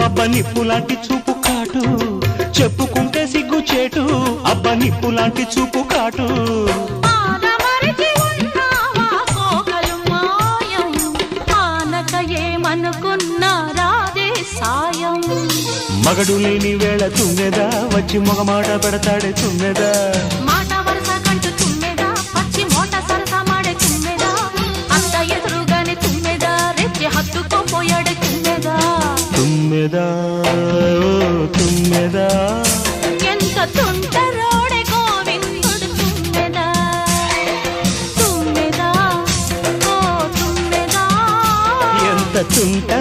అబ్బ నిప్పులాంటి చూపు కాటు చెప్పుకుంటే సిగ్గు చేటు అబ్బ నిప్పులాంటి చూపు కాటు మగడు లేని వేళ తుమ్మెదా వచ్చి మొగమాట పెడతాడే తుమ్మెదా మాట వరస కంటూ తుమ్మెదా పచ్చి మోట సరస మాడే తుమ్మెదా అంత ఎదురుగానే తుమ్మెదా రెచ్చి హత్తుకోపోయాడే తుమ్మెదా తుమ్మెదా తుమ్మెదా ఎంత తుంటరోడే గోవిందుడు తుమ్మెదా తుమ్మెదా ఓ తుమ్మెదా ఎంత తుంట